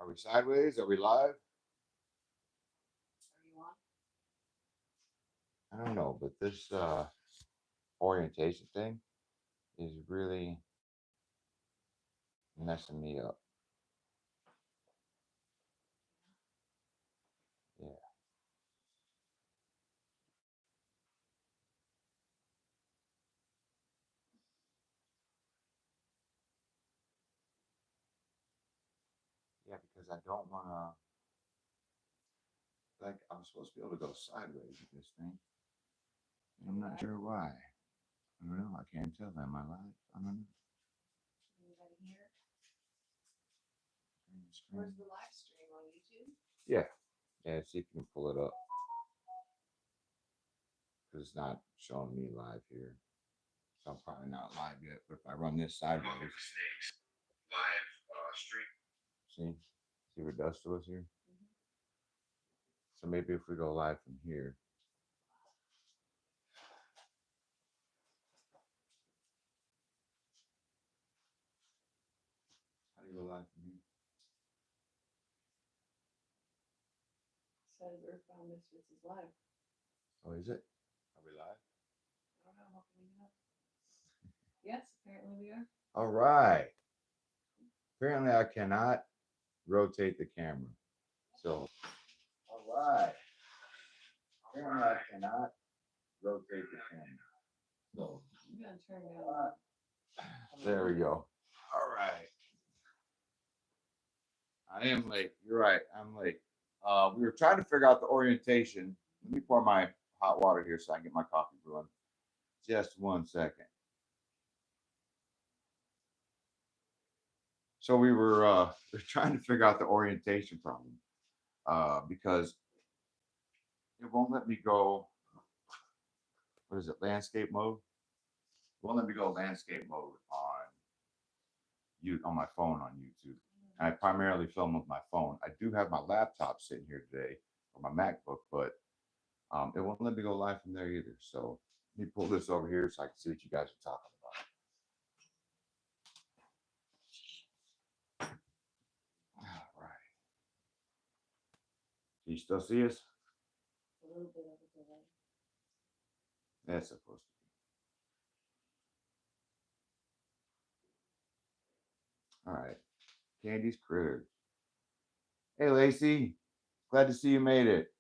Are we sideways? Are we live? Are you on? I don't know, but this orientation thing is really messing me up. Yeah. Yeah, because I don't want to, like, I'm supposed to be able to go sideways with this thing. And I'm not sure why. I don't know. I can't tell. Am I live? I don't know. Anybody here? Screen. Where's the live stream on YouTube? Yeah. Yeah, see if you can pull it up. Because it's not showing me live here. So I'm probably not live yet. But if I run this sideways. Snakes. Live stream. See what it does to us here? So maybe if we go live from here. How do you go live from here? Says Earthbound Misfits is live. Oh, is it? Are we live? I don't know. How can we not? Yes, apparently we are. All right. Apparently I cannot rotate the camera. So, all right. Apparently I cannot rotate the camera. So, You gotta turn down. there we go. All right. I am late. You're right. I'm late. We were trying to figure out the orientation. Let me pour my hot water here so I can get my coffee brewing. Just 1 second. So we're trying to figure out the orientation problem because it won't let me go. What is it? Landscape mode. It won't let me go landscape mode on my phone on YouTube. And I primarily film with my phone. I do have my laptop sitting here today or my MacBook, but it won't let me go live from there either. So let me pull this over here so I can see what you guys are talking about. All right. Do you still see us? A little bit of a delay. That's supposed to be. All right. Candy's Critters. Hey, Lacey. Glad to see you made it.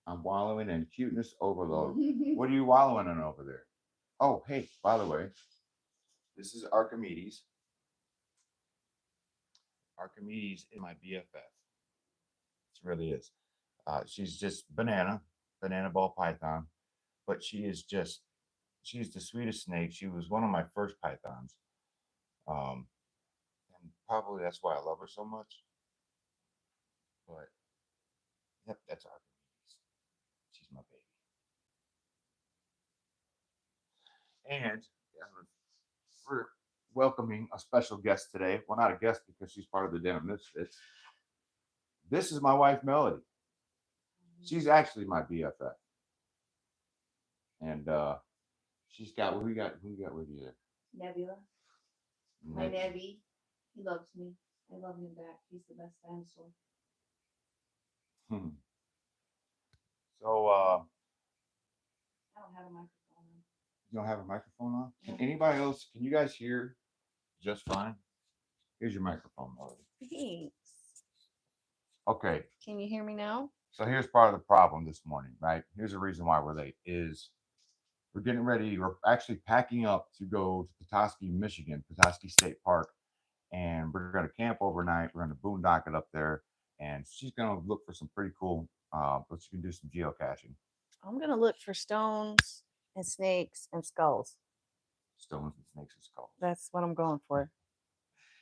I'm wallowing in cuteness overload. What are you wallowing in over there? Oh, hey, by the way, this is Archimedes. Archimedes is my BFF. It really is. She's just banana ball python, but she's the sweetest snake. She was one of my first pythons. Um, and probably that's why I love her so much. But yep, that's Archimedes. She's my baby. And we're welcoming a special guest today. Well, not a guest because she's part of the Den of Misfits. This is my wife, Melody. She's actually my BFF. And she's got who you got with you there? Nebula. My Nebby. He loves me. I love him back. He's the best dinosaur. So I don't have a microphone on. you don't have a microphone on? Can anybody else? Can you guys hear just fine? Here's your microphone, Melody. Thanks. Okay. Can you hear me now? So here's part of the problem this morning, right? Here's the reason why we're late is we're getting ready. We're actually packing up to go to Petoskey, Michigan, Petoskey State Park, and we're going to camp overnight. We're going to boondock it up there, and she's going to look for some pretty cool, but she can do some geocaching. I'm going to look for stones and snakes and skulls. Stones and snakes and skulls. That's what I'm going for.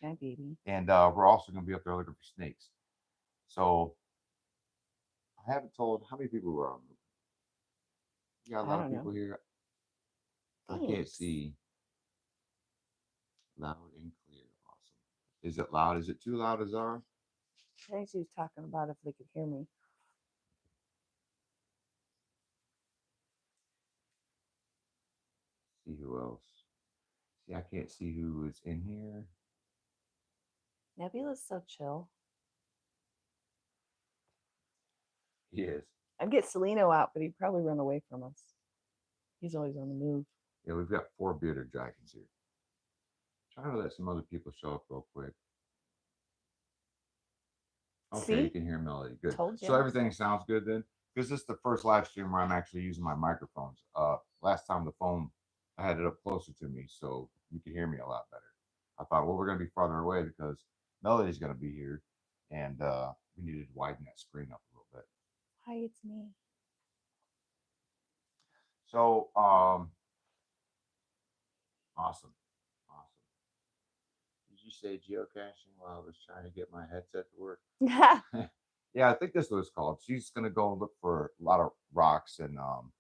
My baby. And we're also going to be up there looking for snakes. So I haven't told how many people were on. You got a lot of people here. I can't see. Loud and clear. Awesome. Is it loud? Is it too loud, Azara? I think she was talking about if they could hear me. See see who else. See, I can't see who is in here. Nebula's so chill. He is. I'd get Celino out, but he'd probably run away from us. He's always on the move. Yeah, we've got 4 bearded dragons here. Trying to let some other people show up real quick. Okay, See? you can hear Melody. Good. Told So ya. everything sounds good then? Because this is the first live stream where I'm actually using my microphones. Last time the phone, I had it up closer to me so you could hear me a lot better. I thought, well, we're going to be farther away because Melody's going to be here, and we needed to widen that screen up a little bit. Hi, it's me. So, awesome. Awesome. Did you say geocaching while I was trying to get my headset to work? Yeah, I think that's what it's called. She's gonna go look for a lot of rocks and I'm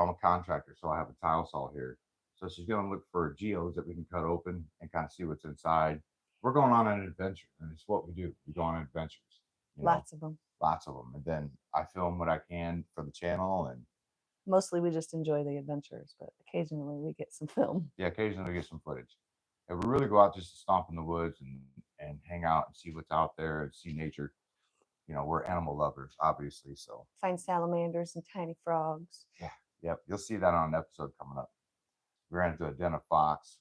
a contractor, so I have a tile saw here. So she's gonna look for geos that we can cut open and kind of see what's inside. We're going on an adventure, and it's what we do. We go on adventures, Lots of them. lots of them, and then I film what I can for the channel, and Mostly we just enjoy the adventures, but occasionally we get some film. yeah, occasionally we get some footage. And we really go out just to stomp in the woods and hang out and see what's out there and see nature. We're animal lovers, obviously, so Find salamanders and tiny frogs. yeah, yep. You'll see that on an episode coming up. We ran into a den of fox,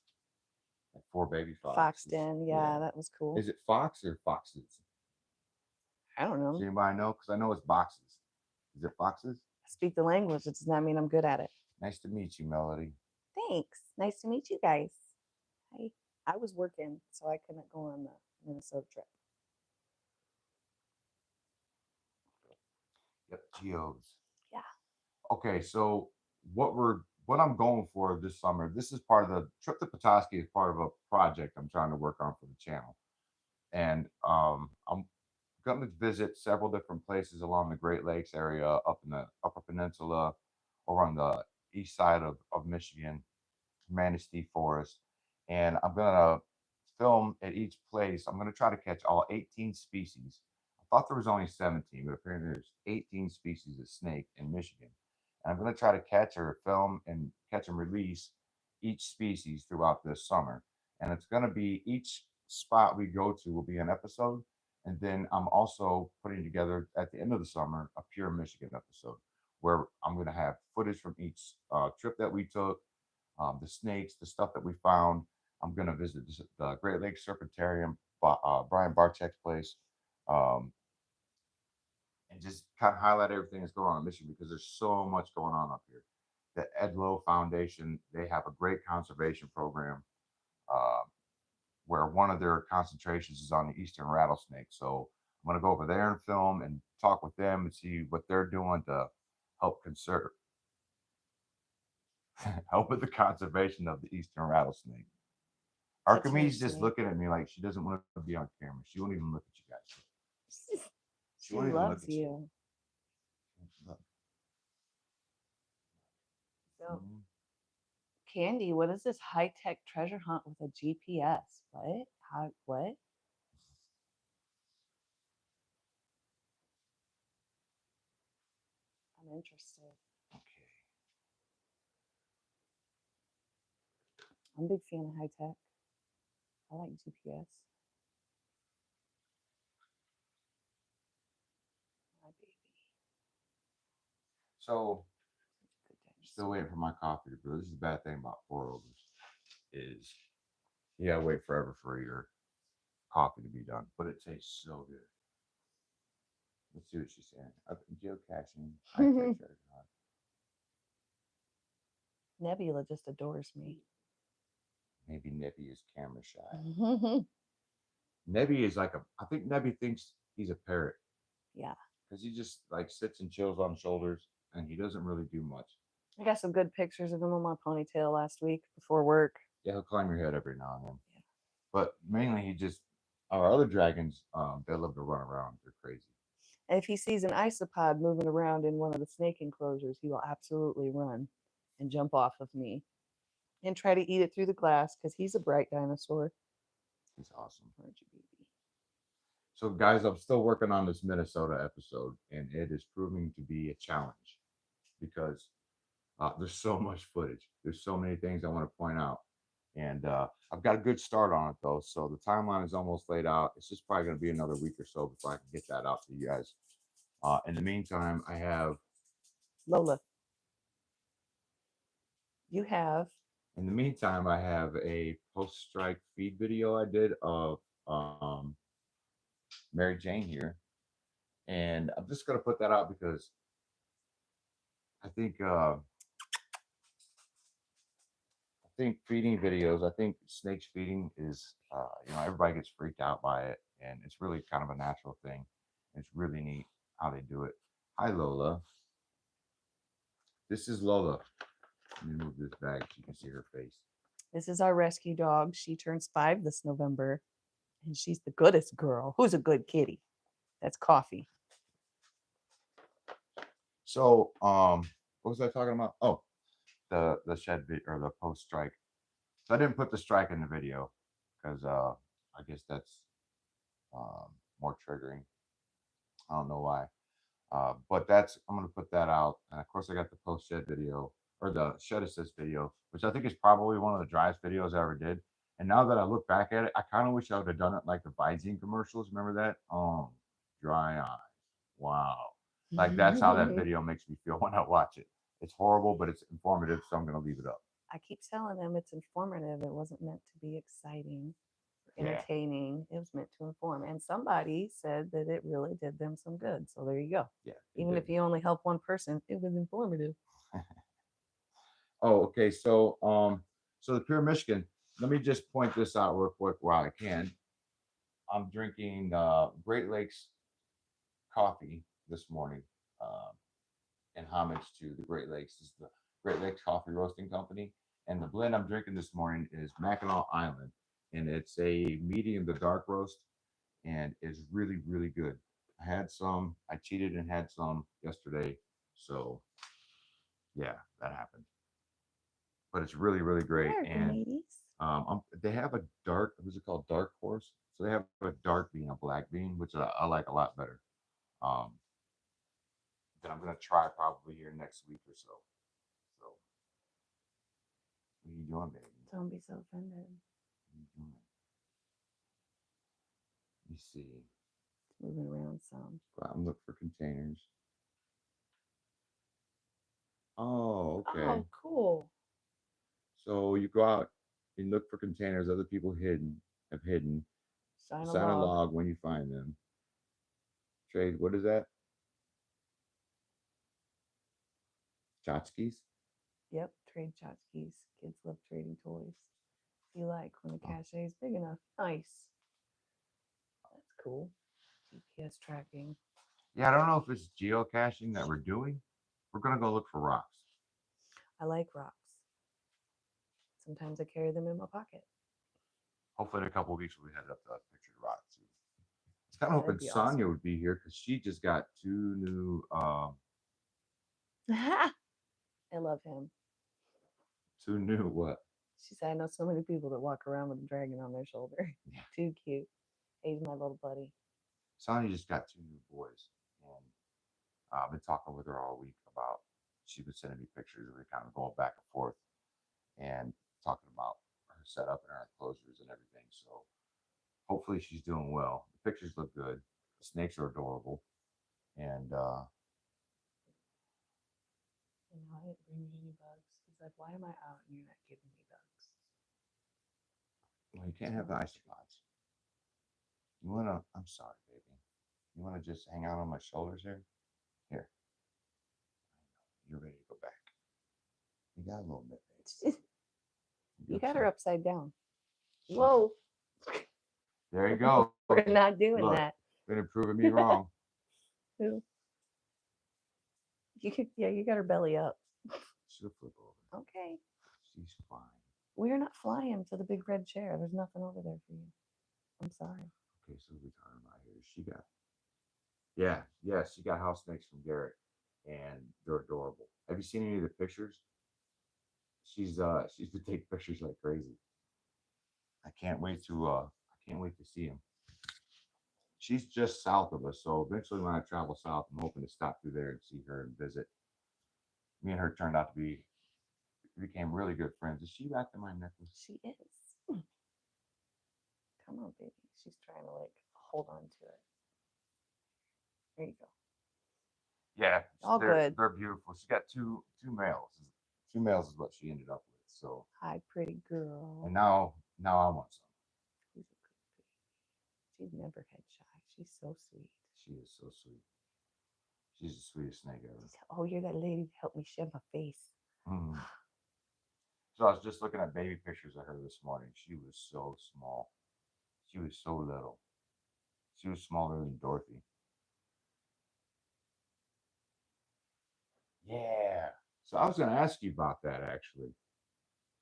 like 4 baby foxes. Fox den, yeah, that was cool. Is it fox or foxes? I don't know. Does anybody know? Because I know it's boxes. Is it foxes? I speak the language. It does not mean I'm good at it. Nice to meet you, Melody. Thanks. Nice to meet you guys. Hi. I was working, so I couldn't go on the Minnesota trip. Yep, geos. Yeah. Okay, so what I'm going for this summer, this is part of the trip to Petoskey is part of a project I'm trying to work on for the channel. And I'm going to visit several different places along the Great Lakes area, up in the Upper Peninsula, over on the east side of Michigan, Manistee Forest. And I'm going to film at each place. I'm going to try to catch all 18 species. I thought there was only 17, but apparently there's 18 species of snake in Michigan. And I'm going to try to catch or film and catch and release each species throughout this summer. And it's going to be each spot we go to will be an episode. And then I'm also putting together at the end of the summer a pure Michigan episode where I'm going to have footage from each trip that we took, the snakes, the stuff that we found. I'm going to visit the Great Lakes Serpentarium, Brian Barczyk's place, um, and just kind of highlight everything that's going on in Michigan because there's so much going on up here. The Ed Lowe Foundation, they have a great conservation program uh, where one of their concentrations is on the eastern rattlesnake. So I'm going to go over there and film and talk with them and see what they're doing to help conserve, help with the conservation of the eastern rattlesnake. Archimedes just looking at me like she doesn't want to be on camera. She won't even look at you guys. She loves you. So, Candy, what is this high-tech treasure hunt with a GPS? What? How? What? I'm interested. Okay. I'm a big fan of high-tech. I like GPS. My baby. So, Good times. still waiting for my coffee to brew. This is the bad thing about pour overs is you gotta wait forever for your coffee to be done, but it tastes so good. Let's see what she's saying. Geocaching, high-tech treasure hunt. Nebula just adores me. Maybe Nebby is camera shy. Nebby is like I think Nebby thinks he's a parrot. Yeah. Because he just like sits and chills on shoulders and he doesn't really do much. I got some good pictures of him on my ponytail last week before work. Yeah, he'll climb your head every now and then. Yeah. But mainly he just our other dragons, they love to run around. They're crazy. And if he sees an isopod moving around in one of the snake enclosures, he will absolutely run and jump off of me and try to eat it through the glass because he's a bright dinosaur. He's awesome. Aren't you, baby? So, guys, I'm still working on this Minnesota episode, and it is proving to be a challenge because There's so much footage. There's so many things I want to point out, and I've got a good start on it though. So the timeline is almost laid out. It's just probably going to be another week or so before I can get that out to you guys. In the meantime, I have. Lola, you have. In the meantime, I have a post-strike feed video I did of Mary Jane here, and I'm just gonna put that out because I think feeding videos. I think snakes feeding is everybody gets freaked out by it, and it's really kind of a natural thing. It's really neat how they do it. Hi Lola, this is Lola. Let me move this bag so you can see her face. This is our rescue dog. She turns 5 this November, and she's the goodest girl. Who's a good kitty? That's Coffee. So, what was I talking about? Oh, the shed or the post strike. So I didn't put the strike in the video because I guess that's more triggering. I don't know why. But that's I'm gonna put that out, and of course I got the post shed video or the shed assist video, which I think is probably one of the driest videos I ever did. And now that I look back at it, I kind of wish I would have done it like the Visine commercials. Remember that? Dry eyes. Wow. Like that's how that video makes me feel when I watch it. It's horrible, but it's informative, so I'm gonna leave it up. I keep telling them it's informative. It wasn't meant to be exciting, Yeah. entertaining. It was meant to inform. And somebody said that it really did them some good. So there you go. Yeah. Even if you only help one person, it was informative. Oh, okay. So the Pure Michigan. Let me just point this out real quick while I can. I'm drinking Great Lakes coffee this morning, uh, in homage to the Great Lakes. This is the Great Lakes Coffee Roasting Company, and the blend I'm drinking this morning is Mackinac Island, and it's a medium to dark roast, and is really really good. I had some. I cheated and had some yesterday, so yeah, that happened. But it's really really great, and they have a dark. What's it called? Dark horse. So they have a dark bean, a black bean, which I like a lot better. Um, that I'm gonna try probably here next week or so. So, what are you doing, baby? Don't be so offended. What are you doing? Let me see. It's moving around some. I'm looking for containers. Oh, okay. Oh, cool. So you go out and look for containers other people have hidden. Sign a Sign a log. log when you find them. Trade. What is that? Tchotchkes? Yep, trade tchotchkes. Kids love trading toys. If you like, when the Oh. cache is big enough. Nice. That's cool. GPS tracking. Yeah, I don't know if it's geocaching that we're doing. We're gonna go look for rocks. I like rocks. Sometimes I carry them in my pocket. Hopefully, in a couple of weeks we'll be headed up to Pictured Rocks. It's kind of That'd hoping be Sonia awesome. would be here because she just got two new I love him. what? She said, I know so many people that walk around with a dragon on their shoulder. Yeah. Too cute. He's my little buddy. Sonia just got two new boys, and I've been talking with her all week about. She was sending me pictures. We were kind of going back and forth and talking about her setup and her enclosures and everything. So hopefully she's doing well. The pictures look good. The snakes are adorable, and I didn't bring you any bugs. He's like, why am I out and you're not giving me bugs? well, you can't have the icy pods. You wanna? I'm sorry, baby. You wanna just hang out on my shoulders here? Here. You're ready to go back. You got a little bit, baby. You got her upside down. Whoa. There you go. We're not doing Look, that. been proving me wrong. Who? You got her belly up. She'll flip over. Okay. She's fine. We're not flying to the big red chair. There's nothing over there for you. I'm sorry. Okay, so we're talking about here. She got, she got house snakes from Garrett, and they're adorable. Have you seen any of the pictures? She's to take pictures like crazy. I can't wait to see him. She's just south of us, so eventually when I travel south, I'm hoping to stop through there and see her and visit. me and her turned out to became really good friends. Is she back to my necklace? She is. Come on, baby. She's trying to like hold on to it. There you go. Yeah, All good. They're beautiful. She got two males. Two males is what she ended up with. So, Hi, pretty girl. and now I want some. She's a good baby. She's never head shy. She's so sweet. She is so sweet. She's the sweetest snake ever. Oh, you're that lady that helped me shave my face. Mm. So I was just looking at baby pictures of her this morning. She was so small. She was so little. She was smaller than Dorothy. Yeah. So I was going to ask you about that actually,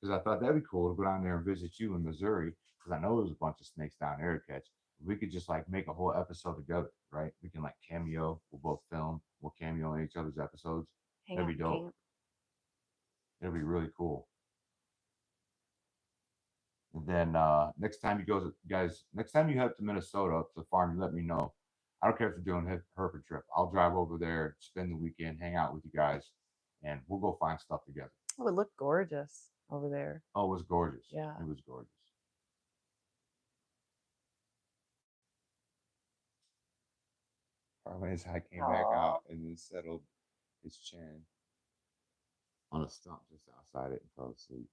because I thought that'd be cool to go down there and visit you in Missouri, because I know there's a bunch of snakes down there to catch. We could just like make a whole episode together, right? We can like cameo. We'll both film. We'll cameo in each other's episodes. Hang That'd out be dope. camp. It'd be really cool. And then next time you guys, next time you head to Minnesota to the farm, you let me know. I don't care if you're doing a Hereford trip. I'll drive over there, spend the weekend, hang out with you guys, and we'll go find stuff together. Oh, it looked gorgeous over there. Oh, it was gorgeous. Yeah. It was gorgeous. Parlay's I came back out and then settled his chin on a stump just outside it and fell asleep.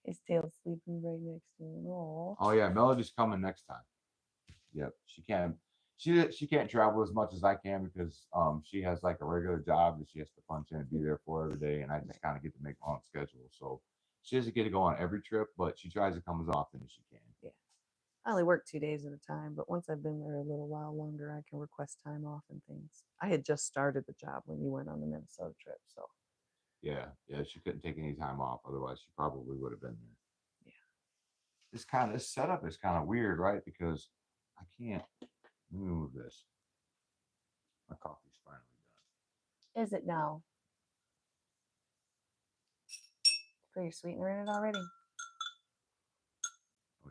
His tail's sleeping right next to him. Aww. Oh yeah, Melody's coming next time. Yep, she can't travel as much as I can because she has like a regular job that she has to punch in and be there for every day, and I just kind of get to make my own schedule. So she doesn't get to go on every trip, but she tries to come as often as she can. Yeah. I only work 2 days at a time, but once I've been there a little while longer, I can request time off and things. I had just started the job when you went on the Minnesota trip, so Yeah, she couldn't take any time off, otherwise she probably would have been there. Yeah. This setup is kind of weird, right? Because I can't move this. My coffee's finally done. Is it now? Put your sweetener in it already? Oh yeah.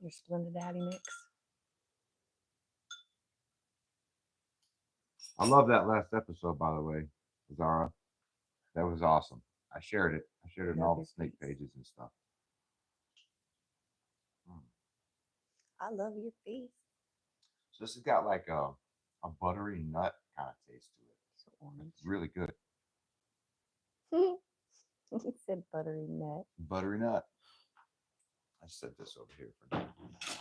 Your Splendid Daddy mix. I love that last episode, by the way, Zara. That was awesome. I shared it. I shared it in all the snake pages and stuff. I love your face. So this has got like a buttery nut kind of taste to it. So orange. It's really good. He said buttery nut. Buttery nut. I set this over here for now.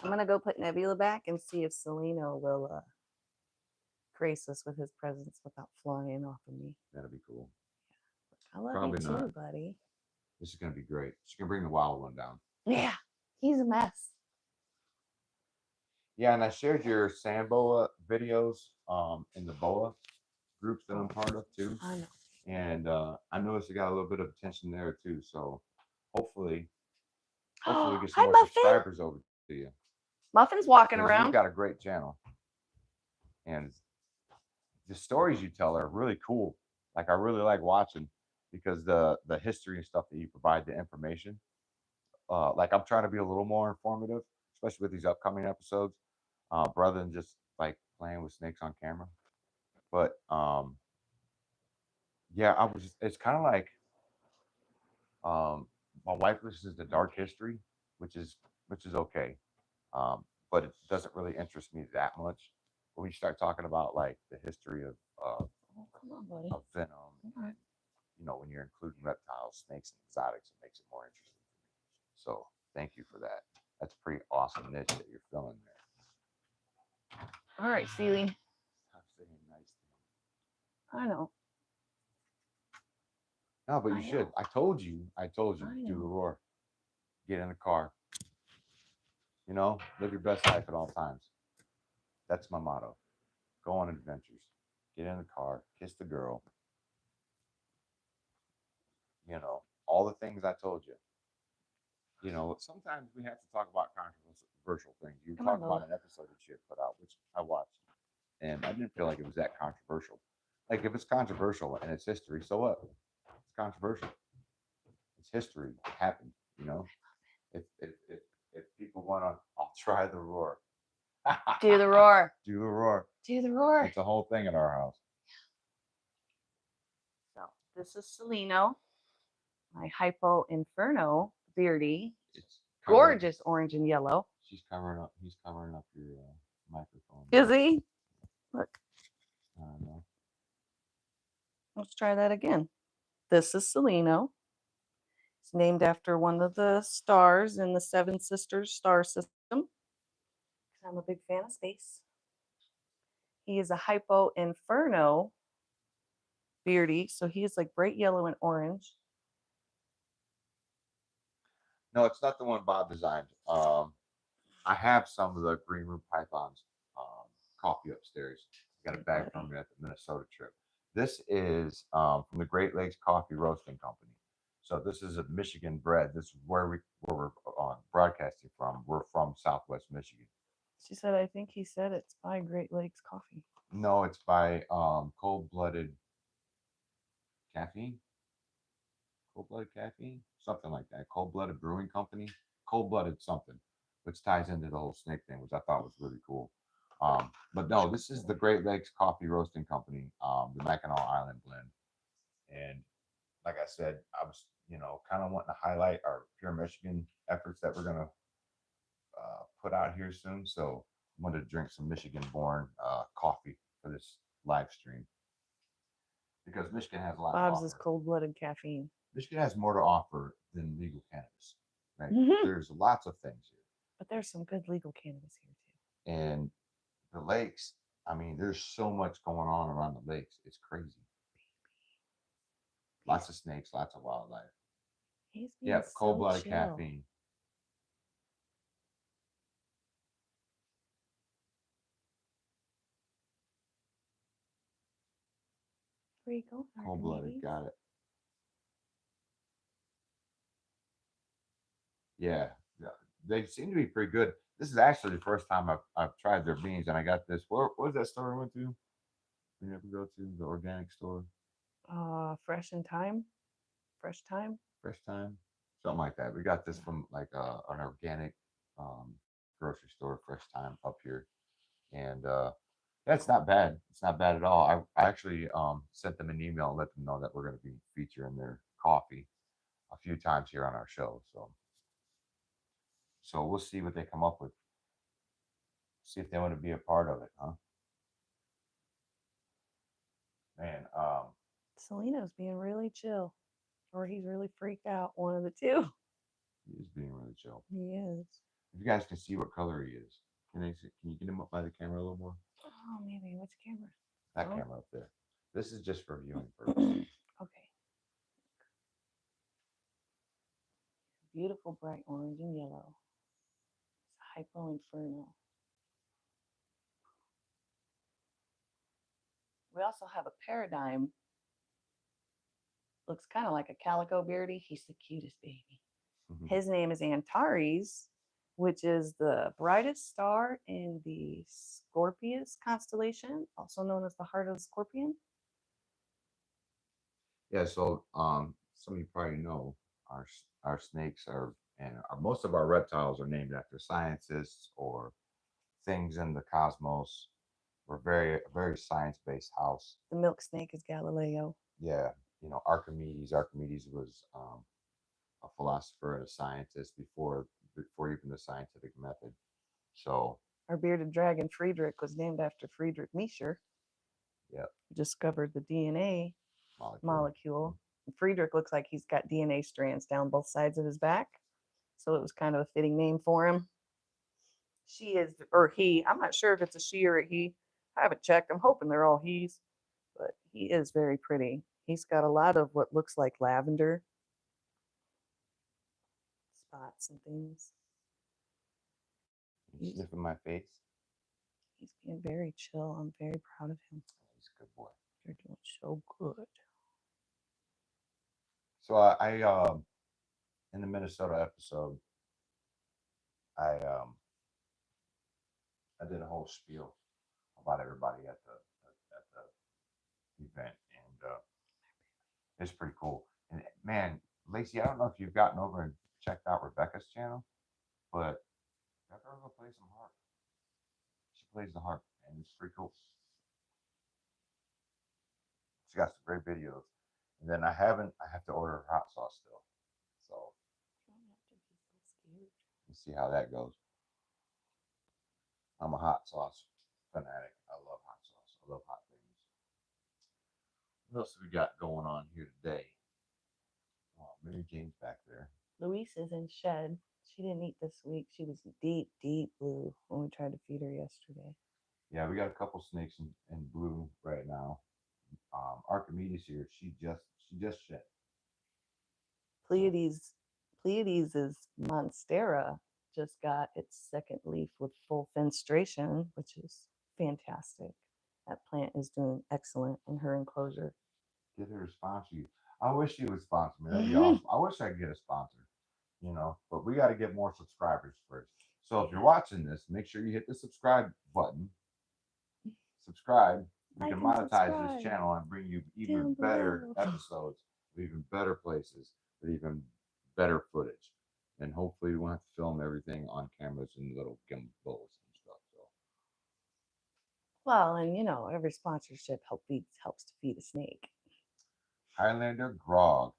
I'm gonna go put Nebula back and see if Celino will grace us with his presence without flying off of me. That'll be cool. I love Probably you too, not. buddy. This is gonna be great. She can bring the wild one down. Yeah, he's a mess. Yeah, and I shared your sand boa videos in the boa groups that I'm part of too. I know. And I noticed you got a little bit of attention there too. So hopefully we get some Hi, more Muffin. subscribers over to you. Muffin's walking 'Cause around. You've got a great channel, and the stories you tell are really cool. Like I really like watching because the history and stuff that you provide, the information. Like I'm trying to be a little more informative, especially with these upcoming episodes, rather than just like playing with snakes on camera. But yeah, it's kind of like my wife listens to dark history, which is okay, but it doesn't really interest me that much. But when you start talking about like the history of Oh, come on, buddy. venom, and when you're including reptiles, snakes, and exotics, it makes it more interesting for me. So thank you for that. That's a pretty awesome niche that you're filling there. All right, Sealy. Stop saying nice things. I know. No, but you should. know. I told you. Do know. the roar. Get in the car. Live your best life at all times. That's my motto. Go on adventures. Get in the car. Kiss the girl. All the things I told you. Sometimes we have to talk about controversial things. You were talking about an episode that you had put out, which I watched, and I didn't feel like it was that controversial. Like if it's controversial and it's history, so what? It's controversial. It's history. It happened. If people want to, I'll try the roar. Do the roar. Do the roar. Do the roar. It's a whole thing at our house. This is Celino, my Hypo Inferno Beardy. It's covering- Gorgeous orange and yellow. She's covering up. He's covering up your microphone. Is he? Look, I don't know. let's try that again. This is Celino. It's named after one of the stars in the Seven Sisters star system. 'Cause I'm a big fan of space. He is a Hypo Inferno Beardy, so he is like bright yellow and orange. No, it's not the one Bob designed. I have some of the Green Room Pythons coffee upstairs. I got a bag from at the Minnesota trip. This is from the Great Lakes Coffee Roasting Company. So this is a Michigan bread. This is where we're broadcasting from. We're from Southwest Michigan. She said, I think he said it's by Great Lakes Coffee. No, it's by Cold Blooded Caffeine. Cold Blooded Caffeine, something like that. Cold Blooded Brewing Company. Cold Blooded something, which ties into the whole snake thing, which I thought was really cool. But no, this is the Great Lakes Coffee Roasting Company, the Mackinac Island blend. And like I said, I was, kind of wanting to highlight our Pure Michigan efforts that we're going to put out here soon. So I wanted to drink some Michigan-born coffee for this live stream because Michigan has a lot. Bob's is cold-blooded caffeine. Michigan has more to offer than legal cannabis. Right? There's lots of things here, but there's some good legal cannabis here too. And the lakes, I mean, there's so much going on around the lakes. It's crazy. Lots of snakes, lots of wildlife. Yeah, cold-blooded caffeine. Where you going? Cold-blooded, got it. Yeah, they seem to be pretty good. This is actually the first time I've tried their beans, and I got this. What was that store I went to? We never go to the organic store. Fresh Time, something like that. We got this from like an organic grocery store, Fresh Time up here, and that's not bad. It's not bad at all. I actually sent them an email and let them know that we're going to be featuring their coffee a few times here on our show. So we'll see what they come up with. See if they want to be a part of it, huh? Man, Celino's being really chill, or he's really freaked out. One of the two. He is being really chill. He is. If you guys can see what color he is, can you get him up by the camera a little more? Oh, maybe. Which camera? That camera up there. This is just for viewing purposes. Okay. Beautiful bright orange and yellow. It's Hypo Inferno. We also have a Paradigm. Looks kind of like a calico beardy. He's the cutest baby. His name is Antares, which is the brightest star in the Scorpius constellation, also known as the heart of the scorpion. Yeah, so some of you probably know our snakes most of our reptiles are named after scientists or things in the cosmos. We're a very science-based house. The milk snake is Galileo. Yeah, Archimedes. Archimedes was a philosopher and a scientist before even the scientific method. So our bearded dragon Friedrich was named after Friedrich Miescher. Yeah, who discovered the DNA molecule. Friedrich looks like he's got DNA strands down both sides of his back, so it was kind of a fitting name for him. She is, or he, I'm not sure if it's a she or a he. I haven't checked. I'm hoping they're all he's, but he is very pretty. He's got a lot of what looks like lavender spots and things. He's sniffing my face. He's being very chill. I'm very proud of him. He's a good boy. You're doing so good. So I in the Minnesota episode, I did a whole spiel about everybody at the event, and it's pretty cool. And man, Lacey, I don't know if you've gotten over and checked out Rebecca's channel, but that girl will play some harp. She plays the harp, and it's pretty cool. She got some great videos. And then I have to order hot sauce still. So let's see how that goes. I'm a hot sauce fanatic. I love hot sauce. I love hot things. What else have we got going on here today? Oh, Mary Jane's back there. Luis is in shed. She didn't eat this week. She was deep, deep blue when we tried to feed her yesterday. Yeah, we got a couple snakes in blue right now. Archimedes here. She just shed. Pleiades' monstera just got its second leaf with full fenstration, which is fantastic. That plant is doing excellent in her enclosure. Get her to sponsor you. I wish she would sponsor me. That'd be awesome. I wish I could get a sponsor, but we got to get more subscribers first. So if you're watching this, make sure you hit the subscribe button. Subscribe. We Like can and monetize subscribe. this channel and bring you even Down better below. episodes, even better places, with even better footage. And hopefully we won't have to film everything on cameras and little gimbals and stuff. So Well, and every sponsorship helps to feed a snake. Highlander Grog.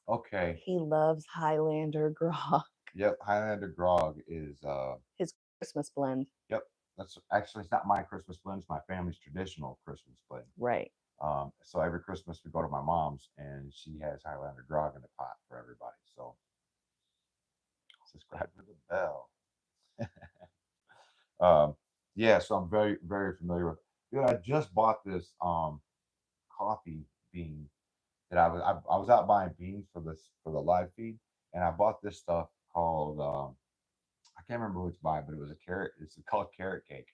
Okay. He loves Highlander grog. Yep, Highlander Grog is His Christmas blend. Yep. That's actually, it's not my Christmas blend, it's my family's traditional Christmas blend. Right. So every Christmas we go to my mom's and she has Highlander Grog in the pot for everybody. So subscribe to the bell. Yeah, so I'm very, very familiar with. Dude, I just bought this coffee bean that I was out buying beans for the live feed, and I bought this stuff called I can't remember who it's by, but it was a carrot. It's called carrot cake,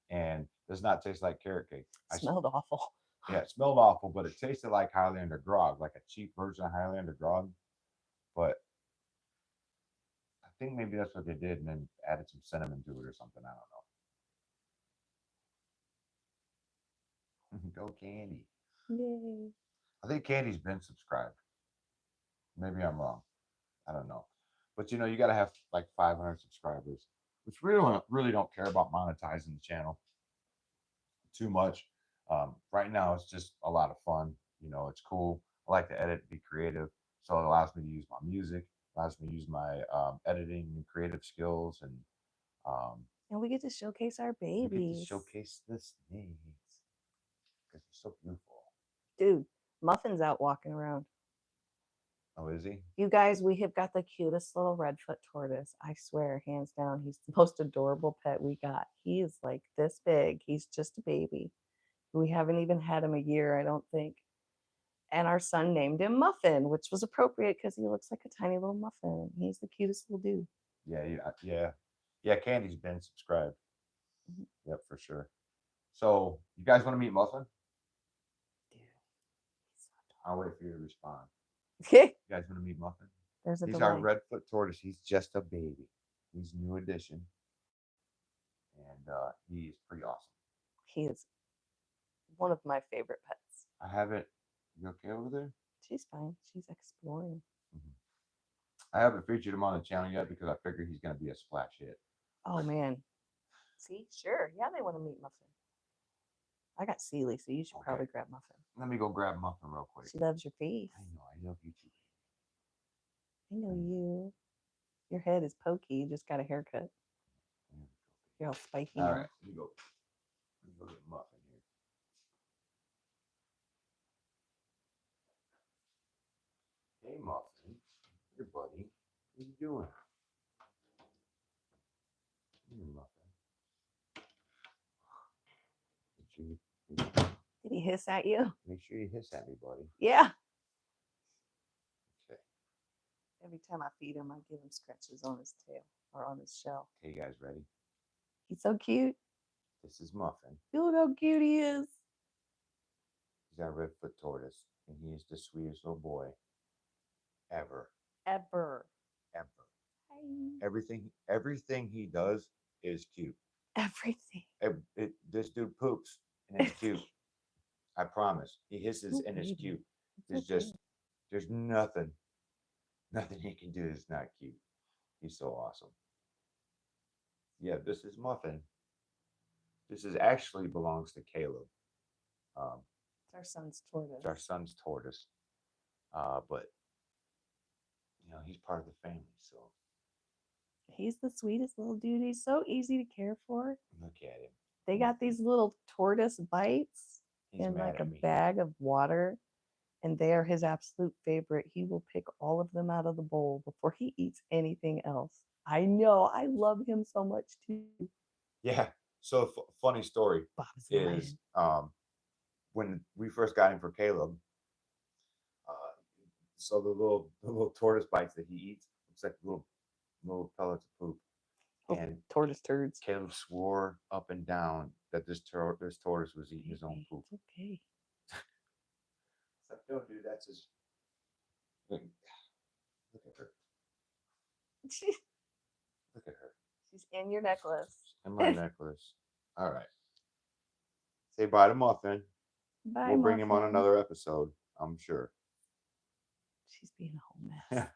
and does not taste like carrot cake. Smelled awful. Yeah, it smelled awful, but it tasted like Highlander Grog, like a cheap version of Highlander Grog. But I think maybe that's what they did, and then added some cinnamon to it or something. I don't know. Go Candy. Yay. I think Candy's been subscribed. Maybe I'm wrong. I don't know. But you got to have like 500 subscribers, which really don't care about monetizing the channel too much. Right now, it's just a lot of fun. It's cool. I like to edit, be creative. So it allows me to use my music, allows me to use my editing and creative skills. Um, And we get to showcase our we get to babies. showcase the snakes because they're so beautiful. Dude, Muffin's out walking around. Oh, is he? You guys, we have got the cutest little redfoot tortoise. I swear, hands down, he's the most adorable pet we got. He is like this big. He's just a baby. We haven't even had him a year, I don't think. And our son named him Muffin, which was appropriate because he looks like a tiny little muffin. He's the cutest little dude. Yeah. Candy's been subscribed. Mhm. Yep, for sure. So you guys want to meet Muffin? Dude, I'll wait for you to respond. you You guys want to meet Muffin? There's a He's delay. our redfoot tortoise. He's just a baby. He's a new addition, and he's pretty awesome. He is one of my favorite pets. I haven't. You okay over there? She's fine. She's exploring. I haven't featured him on the channel yet because I figure he's going to be a splash hit. Oh man. See, sure. Yeah, they want to meet Muffin. I got Sealy, so you should probably grab Muffin. Let me go grab Muffin real quick. She loves your face. I know. I love you too. I know you. Your head is pokey. You just got a haircut. You're all spiky All now. right. Let me go get Muffin here. Hey, Muffin. Here, buddy. What are you doing? Here, Muffin. Did he hiss at you? Make sure you hiss at me, buddy. Yeah. Okay. Every time I feed him, I give him scratches on his tail or on his shell. Okay, you guys ready? He's so cute. This is Muffin. Look how cute he is. He's our redfoot tortoise, and he is the sweetest little boy ever. Ever. Hi. Everything he does is cute. Everything. This dude poops, and it's cute. I promise. He hisses, and it's cute. There's nothing he can do that's not cute. He's so awesome. Yeah, this is Muffin. This is actually belongs to Caleb. It's our son's tortoise. It's our son's tortoise. But he's part of the family, so He's the sweetest little dude. He's so easy to care for. look at him. They got these little tortoise bites He's in mad like a at me. bag of water, and they are his absolute favorite. He will pick all of them out of the bowl before he eats anything else. I know. I love him so much too. Yeah. So funny story Bob is is lying. when we first got him for Caleb. So the little tortoise bites that he eats looks like little pellets of poop. Oh, And tortoise turds. Caleb swore up and down that this tortoise was eating his own poop. It's okay. It's like, no, dude, that's his. Look at her. Look at her. She's in your necklace. And my necklace. All right. Say bye to Muffin. Bye, We'll bring him on Muffin. another episode, I'm sure. She's being a whole mess.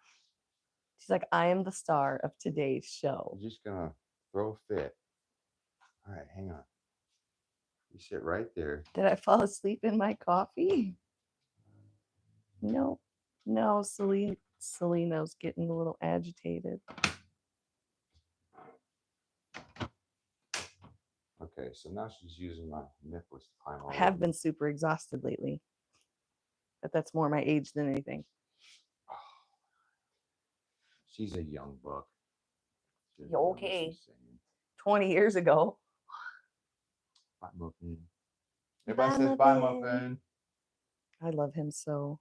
She's like, I am the star of today's show. I'm just gonna throw a fit. All right, hang on. You sit right there. Did I fall asleep in my coffee? No. No, Selena's getting a little agitated. Okay, so now she's using my nipples to climb all I have over. been super exhausted lately. But that's more my age than anything. She's a young buck. She doesn't You know what okay? she's saying. 20 years ago. Bye, Muffin. Everybody says bye, Muffin. I love him so.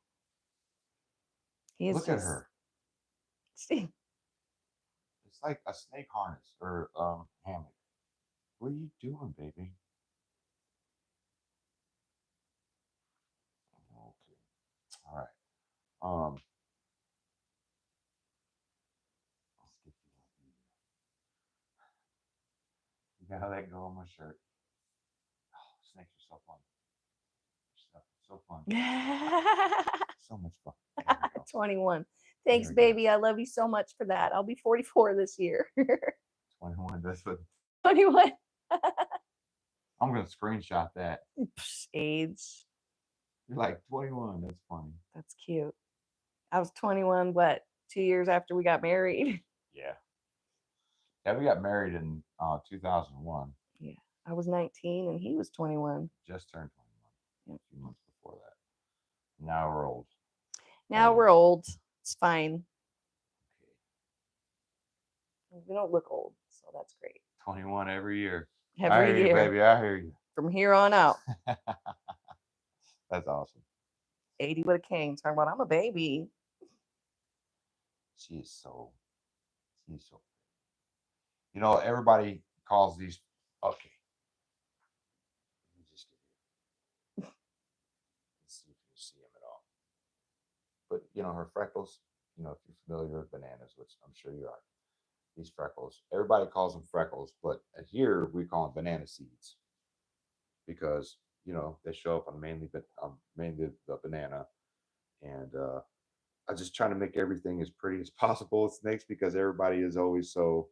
He is Look at her. See, It's like a snake harness or hammock. What are you doing, baby? Okay. All right. Let's get you gotta let go of my shirt. Oh, snakes are so fun. So fun. So much fun. There we go. 21. Thanks, There we go. baby. I love you so much for that. I'll be 44 this year. 21. That's what 21. I'm gonna screenshot that. Age. You're like 21. That's funny. That's cute. I was 21, what, 2 years after we got married? Yeah. Yeah, we got married in 2001. Yeah. I was 19 and he was 21. Just turned 21. Yep. A few months before that. Now we're old. Now we're old. It's fine. We don't look old, so that's great. 21 every year. Every I hear year. you, baby. I hear you. From here on out. That's awesome. 80 with a cane. Talking about I'm a baby. She's so. Everybody calls these. Okay. Let me just get here. Let's see if you see them at all. But her freckles. If you're familiar with bananas, which I'm sure you are. These freckles. Everybody calls them freckles, but here we call them banana seeds because they show up on mainly the banana, and I just trying to make everything as pretty as possible with snakes because everybody is always so,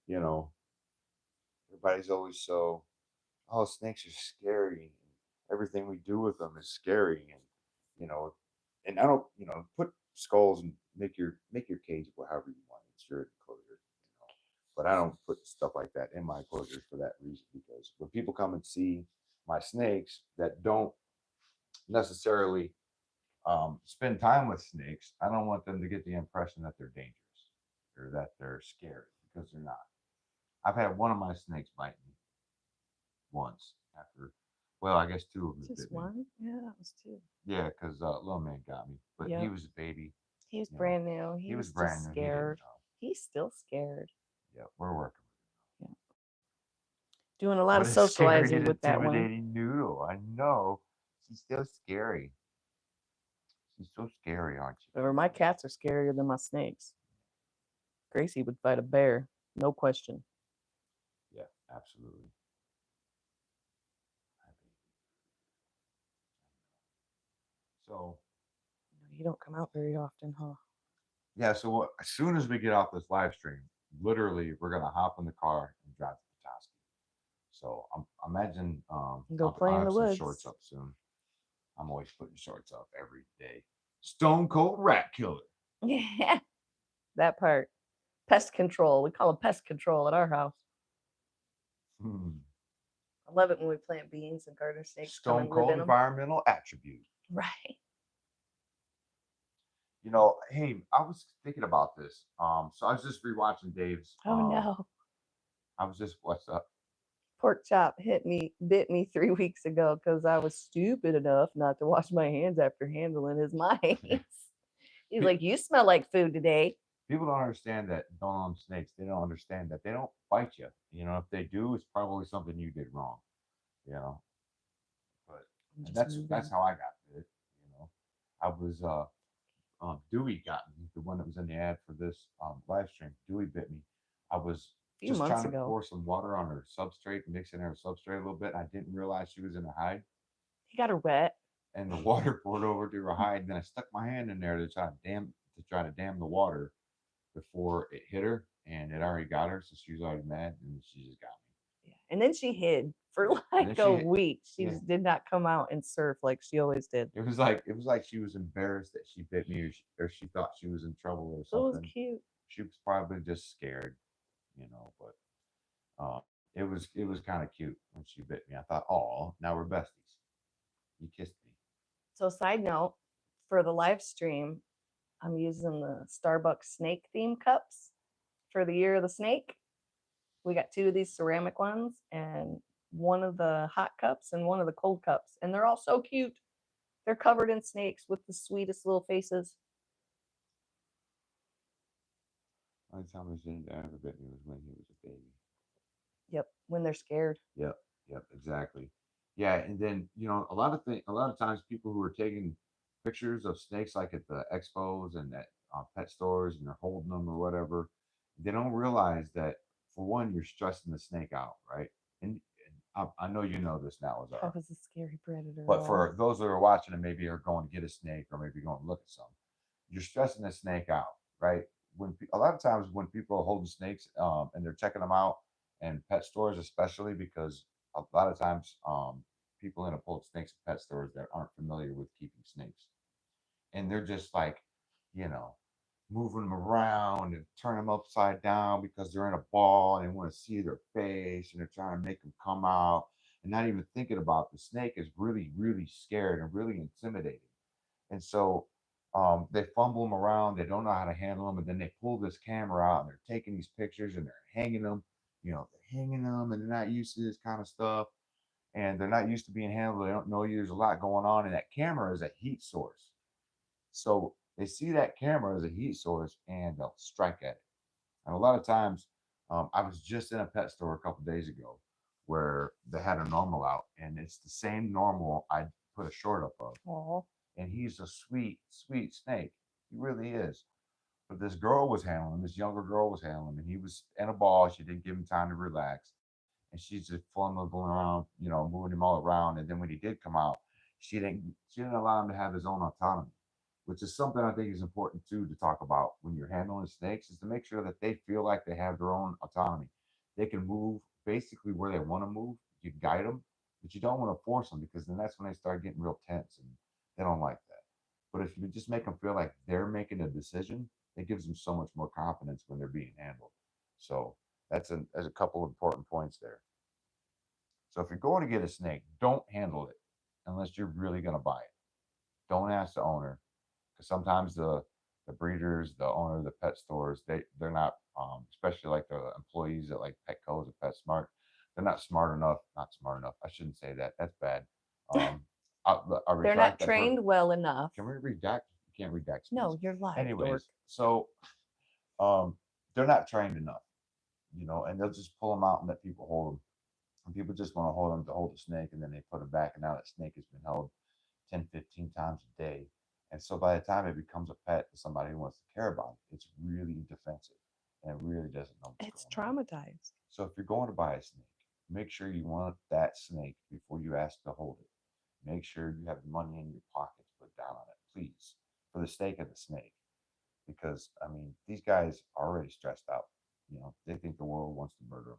everybody's always so, oh, snakes are scary. Everything we do with them is scary, and I don't, put skulls and make your cage however you want. It's your enclosure, but I don't put stuff like that in my enclosures for that reason because when people come and see my snakes that don't necessarily spend time with snakes, I don't want them to get the impression that they're dangerous or that they're scary because they're not. I've had one of my snakes bite me once after, well, I guess two of them Just bit me. one? Yeah, that was two. Yeah, because little man got me, but he was a baby. He was brand new. He was brand new. Scared. He's still scared. Yeah, we're working. Yeah. Doing a lot of socializing with that one. Intimidating noodle. I know. She's still scary. She's so scary, aren't you? Or my cats are scarier than my snakes. Gracie would fight a bear, no question. Yeah, absolutely. So you don't come out very often, huh? Yeah. So as soon as we get off this live stream, literally, we're gonna hop in the car and drive to Petoskey. So imagine go play in the woods. Shorts up soon. I'm always putting shorts up every day. Stone cold rat killer. Yeah, that part. Pest control. We call it pest control at our house. Hmm. I love it when we plant beans and garter snakes come Stone and live cold in them. environmental attribute. Right. You know, hey, I was thinking about this. So I was just rewatching Dave's. Oh no. I was just what's up? Pork chop bit me 3 weeks ago because I was stupid enough not to wash my hands after handling his mice. He's like, "You smell like food today." People don't understand that don't own snakes. They don't understand that they don't bite you. You know, if they do, it's probably something you did wrong. You know, but I'm and just that's moving. how I got bit. You know, I was Dewey got me, the one that was in the ad for this live stream. Dewey bit me. I was A few just months trying to ago, pour some water on her substrate, mixing her substrate a little bit. I didn't realize she was in a hide, he got her wet. and the water poured over to her hide. And then I stuck my hand in there to try to dam the water before it hit her, and it already got her, so she was already mad, and she just got Yeah. And then she hid for me. And then like a week. She yeah, just did not come out and surf like she always did. it was like she was embarrassed that she bit me, or she thought she was in trouble or It was something. cute. She was probably just scared, but it was kind of cute when she bit me. I thought, oh, now we're besties. You kissed me. So, side note, for the live stream, I'm using the Starbucks snake theme cups for the year of the snake. We got 2 of these ceramic ones and one of the hot cups and one of the cold cups. And they're all so cute. They're covered in snakes with the sweetest little faces. The only time his dad ever bit me was when he was a baby. Yep, when they're scared. Yep, yep, exactly. Yeah, and then a lot of times people who are taking pictures of snakes, like at the expos and at pet stores, and they're holding them or whatever, they don't realize that, for one, you're stressing the snake out, right? And I know you know this now, That Azar, was a scary predator. but for those that are watching and maybe are going to get a snake or maybe going to look at some, you're stressing the snake out, right? A lot of times when people are holding snakes, and they're checking them out, and pet stores especially, because a lot of times people end up holding snakes at pet stores that aren't familiar with keeping snakes, and they're just like, you know, moving them around and turn them upside down because they're in a ball and they want to see their face, and they're trying to make them come out, and not even thinking about the snake is really, really scared and really intimidating. And so they fumble them around. They don't know how to handle them. And then they pull this camera out and they're taking these pictures and they're hanging them. They're hanging them, and they're not used to this kind of stuff. And they're not used to being handled. They don't know there's a lot going on. And that camera is a heat source. So they see that camera as a heat source and they'll strike at it. And a lot of times, I was just in a pet store a couple days ago where they had a normal out, and it's the same normal I put a short up of, Aw. and he's a sweet, sweet snake. He really is. But this girl was handling him. This younger girl was handling him, and he was in a ball. She didn't give him time to relax, and she's just fumbling around, moving him all around. And then when he did come out, she didn't allow him to have his own autonomy, which is something I think is important too to talk about when you're handling snakes, is to make sure that they feel like they have their own autonomy. They can move basically where they want to move. You guide them, but you don't want to force them, because then that's when they start getting real tense, and they don't like that. But if you just make them feel like they're making a decision, it gives them so much more confidence when they're being handled. So that's a couple of important points there. So if you're going to get a snake, don't handle it unless you're really going to buy it. Don't ask the owner, because sometimes the breeders, the owner of the pet stores, they're not, especially like the employees at like Petco's and PetSmart, they're not smart enough. Not smart enough. I shouldn't say that. That's bad. Um, I'll They're not retract that. trained well enough. Can we redact? You can't redact speech. No, you're live, dork. Anyways, so um, they're not trained enough, and they'll just pull them out and let people hold them. And people just want to hold them to hold a snake, and then they put it back, and now that snake has been held 10, 15 times a day. And so by the time it becomes a pet to somebody who wants to care about it, it's really defensive and it really doesn't know what's It's going on. traumatized. So if you're going to buy a snake, make sure you want that snake before you ask to hold it. Make sure you have money in your pocket to put down on it, please, for the sake of the snake. Because, I mean, these guys are already stressed out. They think the world wants to murder them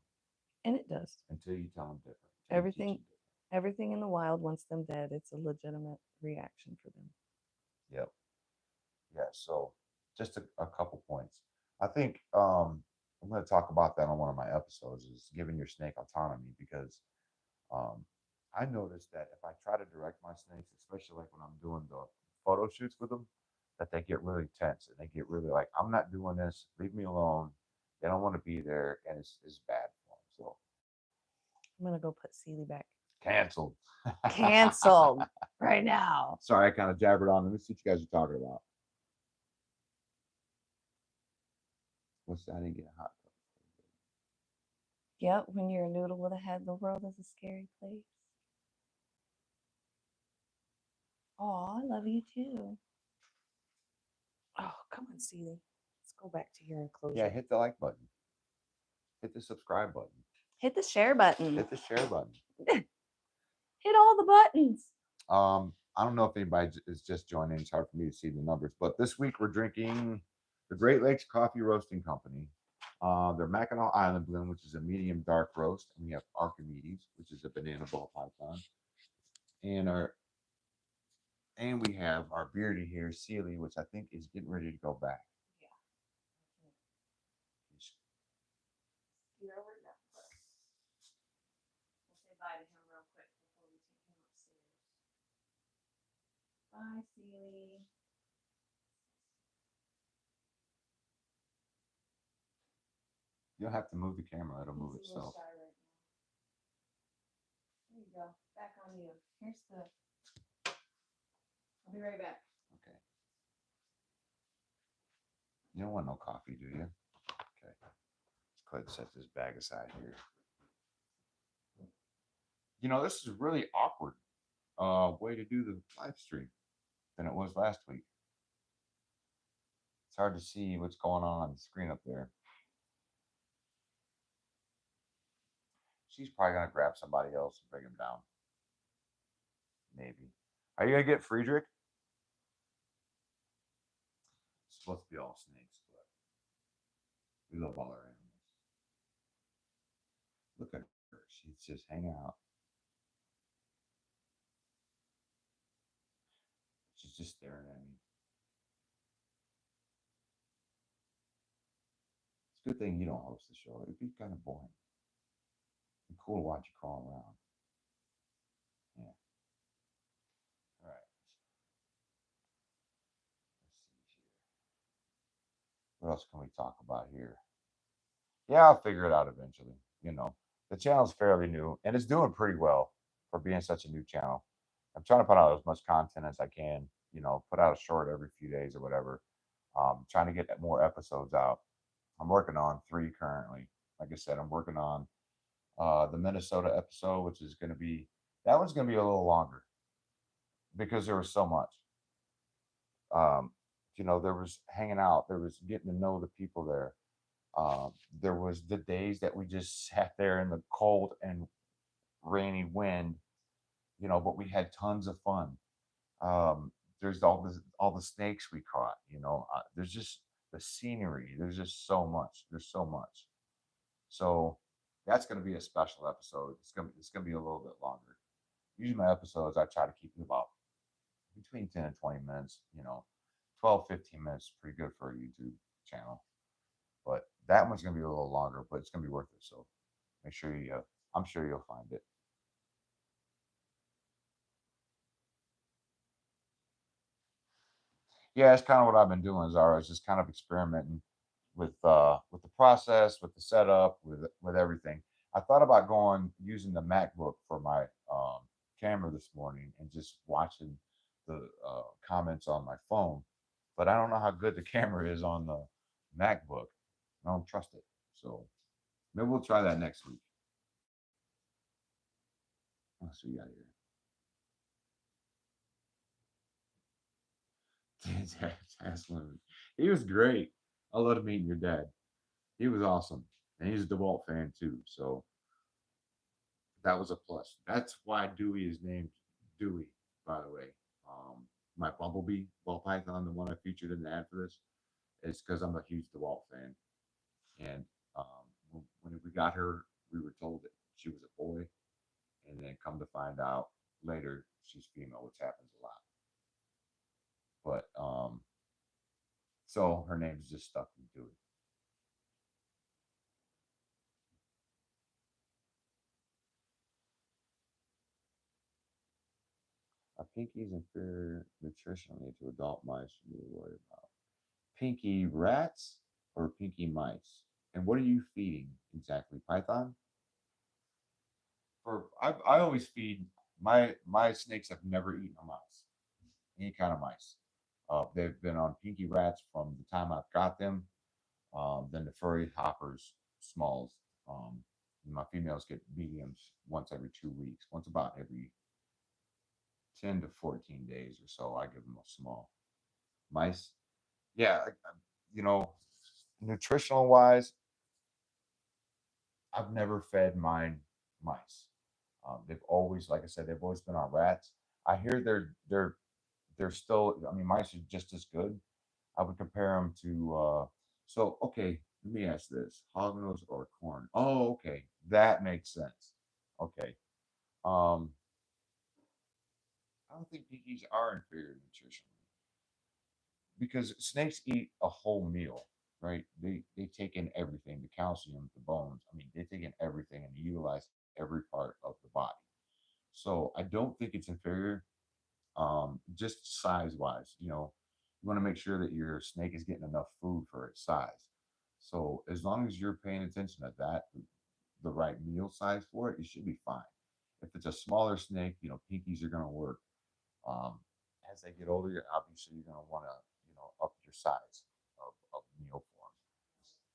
And it does. until you tell them different. Until you teach Everything them different. everything in the wild wants them dead. It's a legitimate reaction for them. Yep. Yeah, so just a couple points. I think I'm going to talk about that on one of my episodes is giving your snake autonomy because um, I noticed that if I try to direct my snakes, especially like when I'm doing the photo shoots with them, that they get really tense and they get really like, I'm not doing this, leave me alone. They don't want to be there, and it's bad for them. So I'm gonna go put Sealy back. canceled. Canceled right now. Sorry, I kind of jabbered on. Let me see what you guys are talking about. What's that? I didn't get a hot cup. Yep, when you're a noodle with a head, the world is a scary place. Oh, I love you too. Oh, come on, Sealy. Let's go back to your Yeah, enclosure. hit the like button. Hit the subscribe button. Hit the share button. Hit the share button. Hit all the buttons. I don't know if anybody is just joining. It's hard for me to see the numbers, but this week we're drinking the Great Lakes Coffee Roasting Company. Their Mackinac Island Blend, which is a medium dark roast, and we have Archimedes, which is a banana ball python, and we have our beardy here, Sealy, which I think is getting ready to go back. Yeah. You're over now. We'll say bye to him real quick before we take him upstairs. Bye, Sealy. You don't have to move the camera; it'll move He's a little itself. shy right now. There you go. Back on you. Here's the. I'll be right back. Okay. You don't want no coffee, do you? Okay. Let's go ahead and set this bag aside here. You know, this is really awkward way to do the live stream than it was last week. It's hard to see what's going on the screen up there. She's probably gonna grab somebody else and bring him down. Maybe. Are you gonna get Friedrich? It's supposed to be all snakes, but we love all our animals. Look at her. She's just hanging out. She's just staring at me. It's a good thing you don't host the show. It'd be kind of boring. It'd be cool to watch you crawl around. Yeah. All right. Let's see here. What else can we talk about here? Yeah, I'll figure it out eventually. You know, the channel's fairly new and it's doing pretty well for being such a new channel. I'm trying to put out as much content as I can, you know, put out a short every few days or whatever. Trying to get more episodes out. I'm working on 3 currently. Like I said, I'm working on the Minnesota episode, which is going to be, that one's going to be a little longer because there was so much. Um, you know, there was hanging out, there was getting to know the people there. There was the days that we just sat there in the cold and rainy wind, you know, but we had tons of fun. There's all the snakes we caught, you know. There's just the scenery. There's just so much. There's so much. So that's going to be a special episode. It's gonna be a little bit longer. Usually my episodes I try to keep it about between 10 and 20 minutes. You know, 12, 15 minutes is pretty good for a YouTube channel. But that one's gonna be a little longer, but it's gonna be worth it. So make sure you. I'm sure you'll find it. Yeah, that's kind of what I've been doing. Zara is just kind of experimenting with the process, with the setup, with everything. I thought about going using the MacBook for my camera this morning and just watching the comments on my phone, but I don't know how good the camera is on the MacBook. I don't trust it, so maybe we'll try that next week. What else we got here? He was great. I loved meeting your dad. He was awesome, and he's a DeWalt fan too. So that was a plus. That's why Dewey is named Dewey, by the way. Um, my Bumblebee ball python, the one I featured in the ad for this, is because I'm a huge DeWalt fan. And when we got her, we were told that she was a boy, and then come to find out later she's female, which happens a lot. But So her name's just stuck into it. Are pinkies inferior nutritionally to adult mice you worry about? Pinky rats or pinky mice? And what are you feeding exactly? Python? I always feed my snakes have never eaten a mouse, any kind of mice. They've been on pinky rats from the time I've got them. Then the furry hoppers, smalls. Um, my females get mediums once every 2 weeks, once about every 10 to 14 days or so. I give them a small mice. Yeah, you know, nutritional wise, I've never fed mine mice. They've always, like I said, they've always been on rats. I hear they're still. I mean, mice are just as good. I would compare them to. So okay, let me ask this: hognose or corn? Oh, okay, that makes sense. Okay. Um, I don't think pinkies are inferior nutritionally because snakes eat a whole meal, right? They take in everything, the calcium, the bones. I mean, they take in everything and utilize every part of the body. So I don't think it's inferior. Just size wise, you want to make sure that your snake is getting enough food for its size. So as long as you're paying attention to that, the right meal size for it, you should be fine. If it's a smaller snake, pinkies are going to work. Um, as they get older, obviously you're going to want to, up your size of meal form.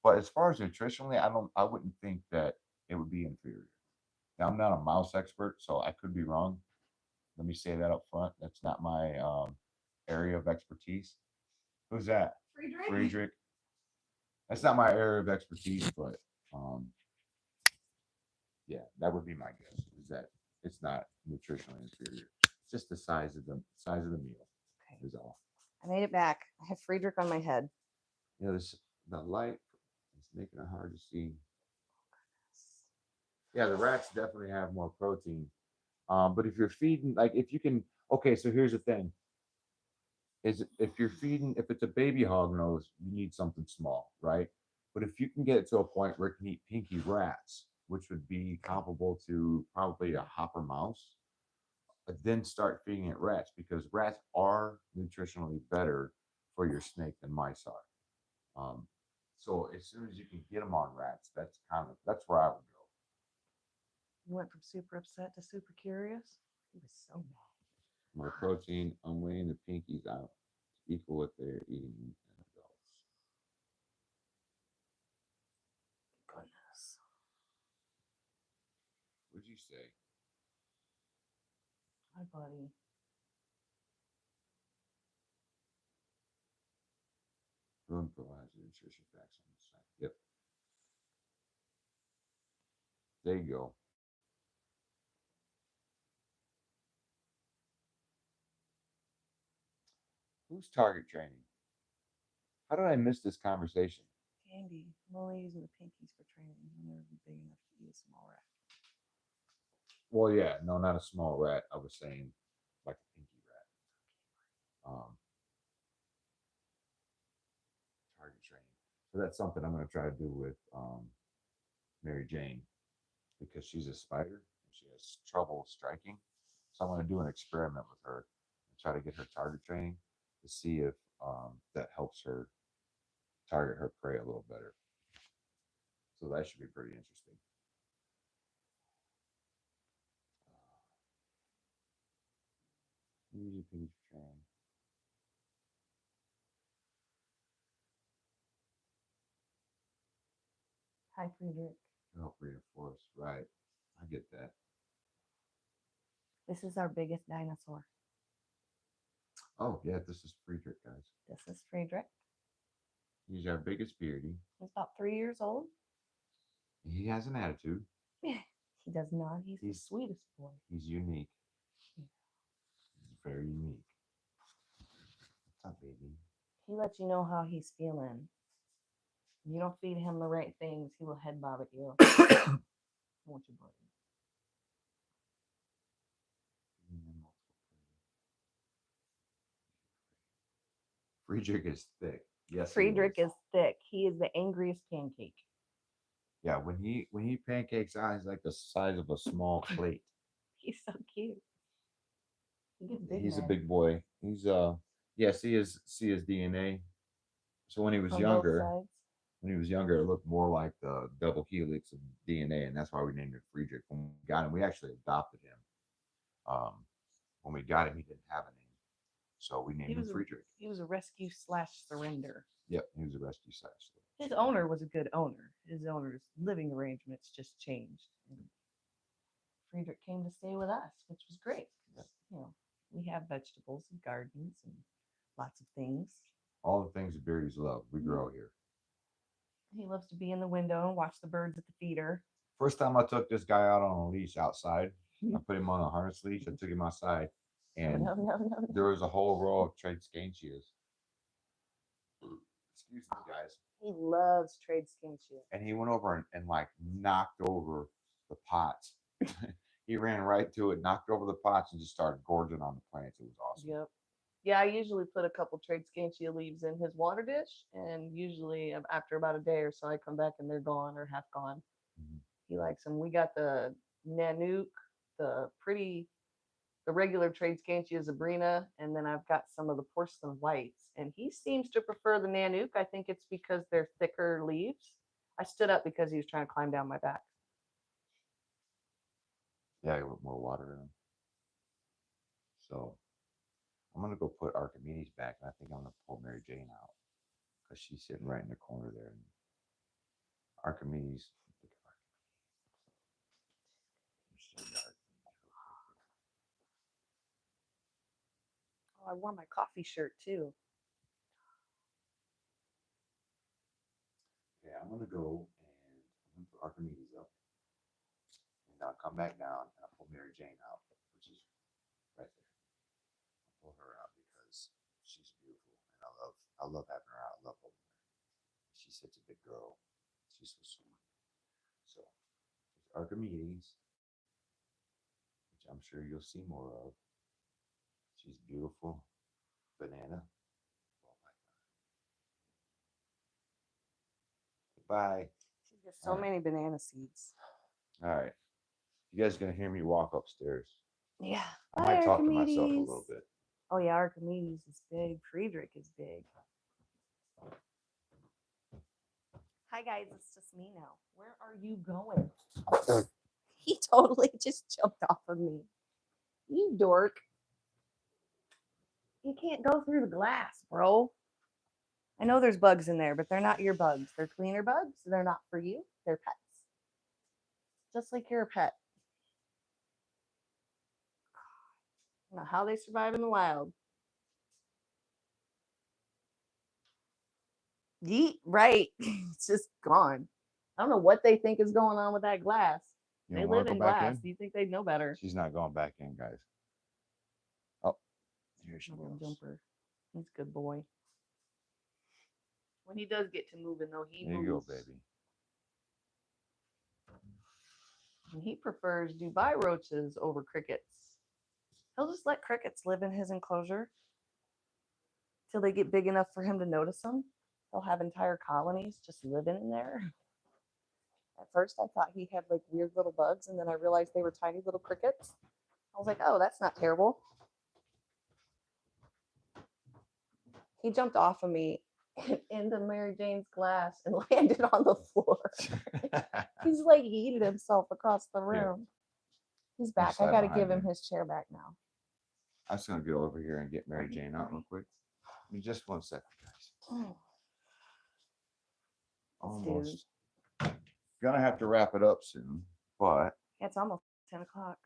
But as far as nutritionally, I wouldn't think that it would be inferior. Now I'm not a mouse expert, so I could be wrong. Let me say that up front. That's not my area of expertise. Who's that? Friedrich? Friedrich. That's not my area of expertise, but um, yeah, that would be my guess. Is that it's not nutritionally inferior. It's just the size of the meal Okay. is all. I made it back. I have Friedrich on my head. This the light is making it hard to see. Yeah, the rats definitely have more protein. But if you're feeding, like if you can, okay, so here's the thing: is if you're feeding, if it's a baby hog nose, you need something small, right? But if you can get it to a point where it can eat pinky rats, which would be comparable to probably a hopper mouse, then start feeding it rats because rats are nutritionally better for your snake than mice are. So as soon as you can get them on rats, that's where I would go. You went from super upset to super curious. He was so mad. More protein, I'm weighing the pinkies out to equal what they're eating in adults. Goodness. What'd you say? Hi, buddy. Room provides the nutrition facts on the site. Yep. There you go. Who's target training? How did I miss this conversation? Candy. I'm only using the pinkies for training. I'll never be big enough to eat a small rat. Well, yeah, no, not a small rat. I was saying like a pinky rat. Target training. So that's something I'm going to try to do with Mary Jane because she's a spider and she has trouble striking. So I'm going to do an experiment with her and try to get her target training to see if that helps her target her prey a little better. So that should be pretty interesting. Easy pinky train. Hi, Friedrich. Help reinforce. Right. I get that. This is our biggest dinosaur. Oh, yeah, this is Friedrich, guys. This is Friedrich. He's our biggest beardy. He's about 3 years old. He has an attitude. He does not. He's the sweetest boy. He's unique. Yeah. He's very unique. What's up, baby? He lets you know how he's feeling. You don't feed him the right things, he will head bob at you. Won't you, buddy? Friedrich is thick. Yes, he Friedrich is thick. He is the angriest pancake. Yeah, when he pancakes out, he's like the size of a small plate. He's so cute. He gets big He's a mad big boy. He's yeah, see his DNA. So when he was on both younger, sides. it looked more like the double helix of DNA, and that's why we named him Friedrich. When we got him, we actually adopted him. Um, when we got him, he didn't have a name, so we named him Friedrich. He was a rescue / surrender. Yep, he was a rescue slash. His owner was a good owner. His owner's living arrangements just changed. And Friedrich came to stay with us, which was great. You know, we have vegetables and gardens and lots of things. All the things that berries love, we grow here. He loves to be in the window and watch the birds at the feeder. First time I took this guy out on a leash outside, I put him on a harness leash. I took him outside, and No. there was a whole row of trade scantias. Excuse me, guys. He loves trade skinship. And he went over and like knocked over the pots. He ran right to it, knocked over the pots, and just started gorging on the plants. It was awesome. Yep. Yeah, I usually put a couple trade scantia leaves in his water dish, and usually after about a day or so, I come back and they're gone or half gone. Mhm. He likes them. We got the Nanook, the regular trade scantia Zabrina, and then I've got some of the porcelain whites. And he seems to prefer the Nanook. I think it's because they're thicker leaves. I stood up because he was trying to climb down my back. Yeah, I put more water in him. So I'm gonna go put Archimedes back, and I think I'm gonna pull Mary Jane out because she's sitting right in the corner there. And Archimedes. Oh, I wore my coffee shirt too. Okay, I'm gonna go and I'm gonna put Archimedes up, and I'll come back down and I'll pull Mary Jane out, which is right there. I'll pull her out because she's beautiful, and I love having her out. I love holding her. She's such a big girl. She's so sweet. So there's Archimedes, which I'm sure you'll see more of. She's beautiful. Banana. Oh my God. Goodbye. She has so many banana seeds. All right. You guys are gonna hear me walk upstairs. Yeah. I might talk to myself a little bit. Oh yeah, Archimedes is big. Friedrich is big. Hi guys, it's just me now. Where are you going? He totally just jumped off of me. You dork. You can't go through the glass, bro. I know there's bugs in there, but they're not your bugs. They're cleaner bugs. They're not for you. They're pets. Just like you're a pet. I don't know how they survive in the wild. Yeet, right. It's just gone. I don't know what they think is going on with that glass. They live in glass. Do you think they'd know better? She's not going back in, guys. Oh, here she goes. Jumper. He's a good boy. When he does get to moving, though, he There moves. you go, baby. And he prefers Dubai roaches over crickets. He'll just let crickets live in his enclosure till they get big enough for him to notice them. They'll have entire colonies just living in there. At first, I thought he had like weird little bugs, and then I realized they were tiny little crickets. I was like, oh, that's not terrible. He jumped off of me into Mary Jane's glass and landed on the floor. He's like yeeted himself across the room. He's back. I got to give him his chair back now. I'm just going to go over here and get Mary Jane out real quick. Give me just 1 second, guys. Almost. Gonna have to wrap it up soon, but yeah, it's almost 10 o'clock.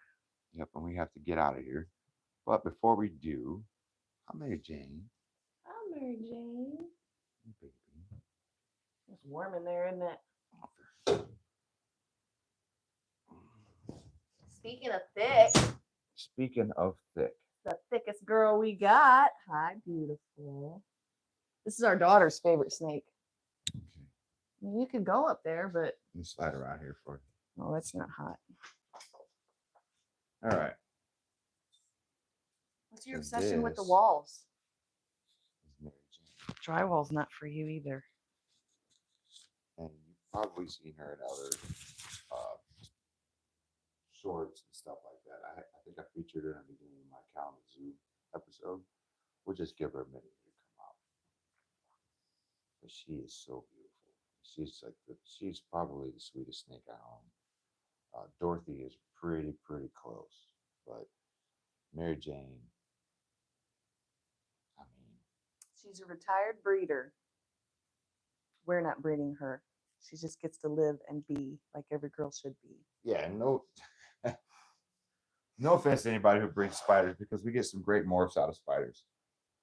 Yep, and we have to get out of here. But before we do, hi Mary Jane. Hi Mary Jane. Hey, baby. It's warm in there, isn't it? Speaking of thick. Speaking of thick. The thickest girl we got. Hi, beautiful. This is our daughter's favorite snake. Okay. You could go up there, but Let me slide around here for you. oh, it's not hot. All right. What's your obsession with the walls? Mary Jane. Drywall's not for you either. And you've probably seen her in other uh, shorts and stuff like that. I think I featured her in the beginning of my Kalamazoo episode. We'll just give her a minute to come out. But she is so beautiful. She's probably the sweetest snake I own. Dorothy is pretty close, but Mary Jane, I mean, She's a retired breeder. We're not breeding her. She just gets to live and be like every girl should be. yeah, no offense to anybody who breeds spiders because we get some great morphs out of spiders.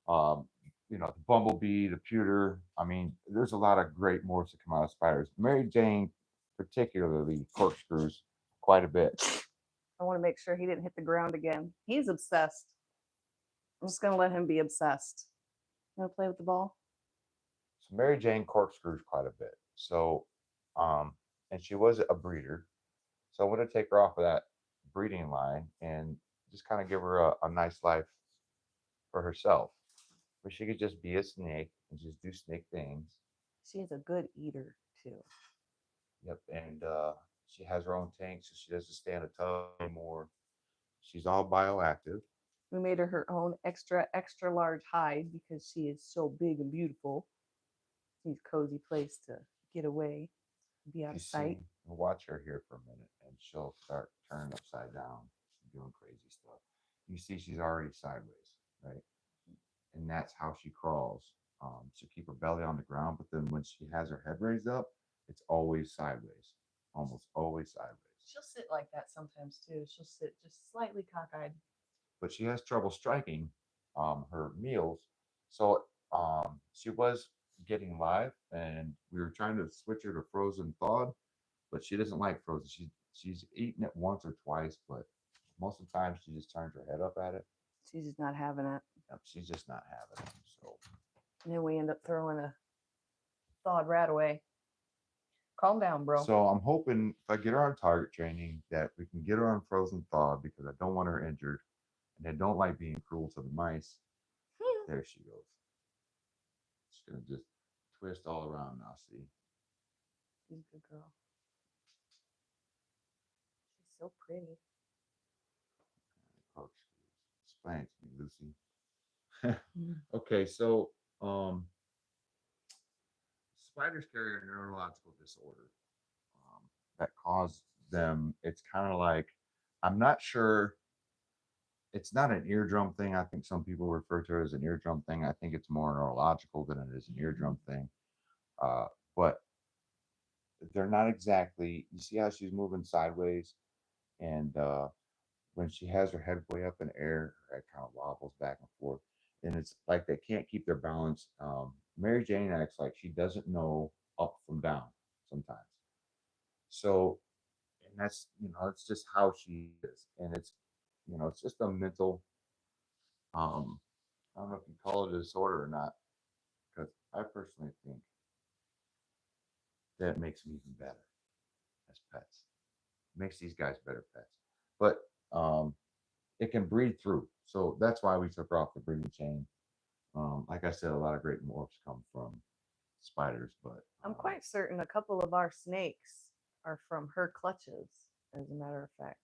Um, the bumblebee, the pewter. I mean, there's a lot of great morphs that come out of spiders. Mary Jane, particularly, corkscrews quite a bit. I want to make sure he didn't hit the ground again. He's obsessed. I'm just gonna let him be obsessed. You wanna play with the ball? So Mary Jane corkscrews quite a bit. So, and she was a breeder. So I want to take her off of that breeding line and just kind of give her a nice life for herself, where she could just be a snake and just do snake things. She is a good eater too. Yep, and she has her own tank, so she doesn't stay in a tub anymore. She's all bioactive. We made her own extra large hide because she is so big and beautiful. Needs a cozy place to get away, be out You of sight. see, watch her here for a minute, and she'll start turning upside down, doing crazy stuff. You see, she's already sideways, right? And that's how she crawls. She'll keep her belly on the ground, but then when she has her head raised up, it's always sideways, almost always sideways. She'll sit like that sometimes too. She'll sit just slightly cockeyed. But she has trouble striking her meals. So she was getting live, and we were trying to switch her to frozen thawed, but she doesn't like frozen. She's eaten it once or twice, but most of the time she just turns her head up at it. She's just not having it. Yep, she's just not having it. So And then we end up throwing a thawed rat away. Calm down, bro. So I'm hoping if I get her on target training that we can get her on frozen thaw because I don't want her injured and I don't like being cruel to the mice. There she goes. She's gonna just twist all around now, see? She's a good girl. She's so pretty. Explain it to me, Lucy. Okay, so spiders carry a neurological disorder that cause them. It's kind of like I'm not sure. It's not an eardrum thing. I think some people refer to it as an eardrum thing. I think it's more neurological than it is an eardrum thing. Uh, but they're not exactly. You see how she's moving sideways, and when she has her head way up in the air, her head kind of wobbles back and forth, and it's like they can't keep their balance. Mary Jane acts like she doesn't know up from down sometimes. So, and that's it's just how she is, and it's just a mental. Um, I don't know if you call it a disorder or not, because I personally think that makes them even better as pets. Makes these guys better pets, but it can breed through. So that's why we took her off the breeding chain. Like I said, a lot of great morphs come from spiders, but I'm quite certain a couple of our snakes are from her clutches, as a matter of fact.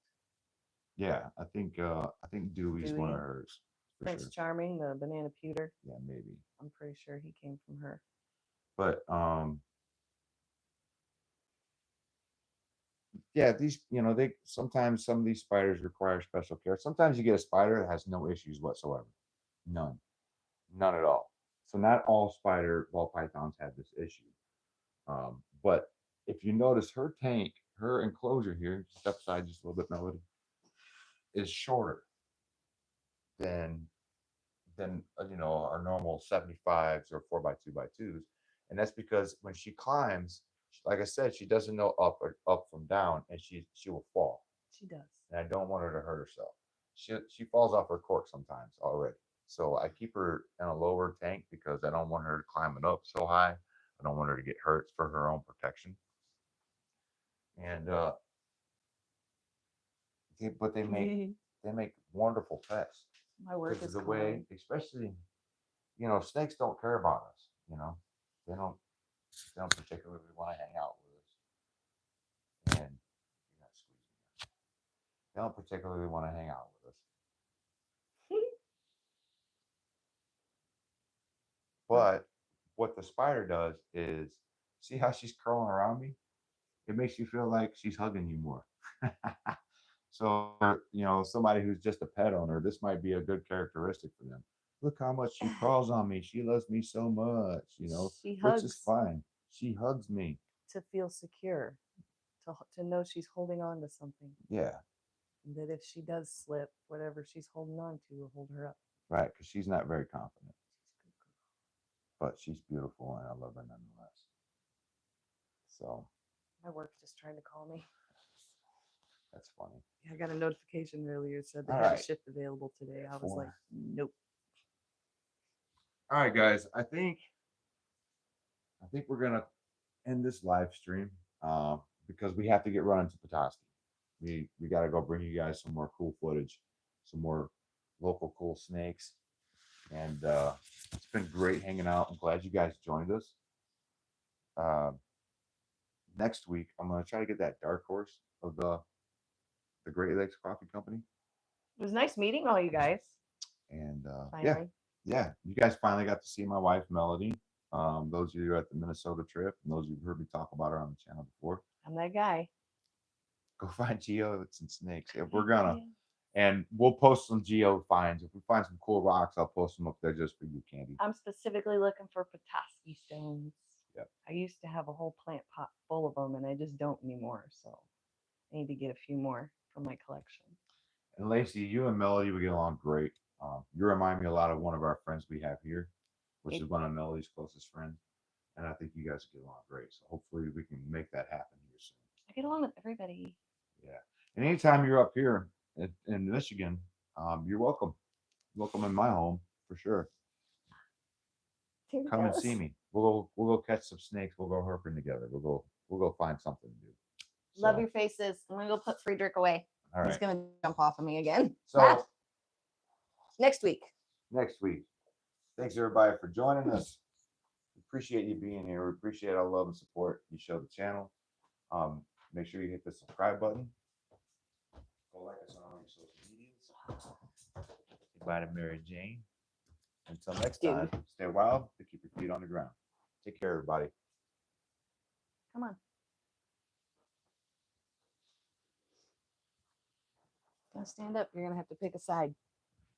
yeah, I think Dewey's one of Dewey. hers for Prince sure. Charming, the banana pewter. Yeah, maybe. I'm pretty sure he came from her. But yeah, these they sometimes some of these spiders require special care. Sometimes you get a spider that has no issues whatsoever, none, none at all. So not all spider ball pythons have this issue. But if you notice her tank, her enclosure here, just upside just a little bit, Melody, is shorter than our normal 75s or 4x2x2s, and that's because when she climbs, like I said, she doesn't know up from down, and she will fall. She does. And I don't want her to hurt herself. She falls off her cork sometimes already. So I keep her in a lower tank because I don't want her to climb it up so high. I don't want her to get hurt for her own protection. And but they make wonderful pets My work because is of the way, especially snakes don't care about us. you know, they don't particularly want to hang out with us. And you're not squeezing me. They don't particularly want to hang out with us. But what the spider does is, see how she's curling around me? It makes you feel like she's hugging you more. So, somebody who's just a pet owner, this might be a good characteristic for them. Look how much she crawls on me. She loves me so much, She which is hugs fine. She hugs me. to feel secure, to know she's holding on to something. Yeah, And that if she does slip, whatever she's holding on to will hold her up. right. Because she's not very confident, but she's beautiful and I love her nonetheless. So My work just trying to call me. that's funny. I got a notification earlier said they All had right. a shift available today. I was Four. like, nope. All right, guys. I think we're gonna end this live stream because we have to get running to Petoskey. We got to go bring you guys some more cool footage, some more local cool snakes, and it's been great hanging out. I'm glad you guys joined us. Uh, Next week, I'm gonna try to get that dark horse of the Great Lakes Coffee Company, It was nice meeting all you guys. and Finally. yeah, you guys finally got to see my wife Melody. Those of you at the Minnesota trip, and those of you who heard me talk about her on the channel before, I'm that guy. go find geodes and snakes if we're gonna. And we'll post some geo finds. If we find some cool rocks, I'll post them up there just for you, Candy. I'm specifically looking for Petoskey stones. Yep. I used to have a whole plant pot full of them, and I just don't anymore. So I need to get a few more from my collection. And Lacey, you and Melody would get along great. You remind me a lot of one of our friends we have here, which is one of Melody's closest friends. And I think you guys get along great. So hopefully we can make that happen here soon. I get along with everybody. Yeah. And anytime you're up here in Michigan, you're welcome. Welcome in my home for sure. Come and see me. We'll go catch some snakes. We'll go herping together. We'll go find something to do. Love your faces. I'm gonna go put Friedrich away. All right. He's gonna jump off of me again. So next week. Next week. Thanks everybody for joining us. We appreciate you being here. We appreciate all love and support you show the channel. Make sure you hit the subscribe button. Go like us on all your social medias. Goodbye to Mary Jane. Until next time, stay wild to keep your feet on the ground. Take care, everybody. Come on. Now stand up. You're gonna have to pick a side.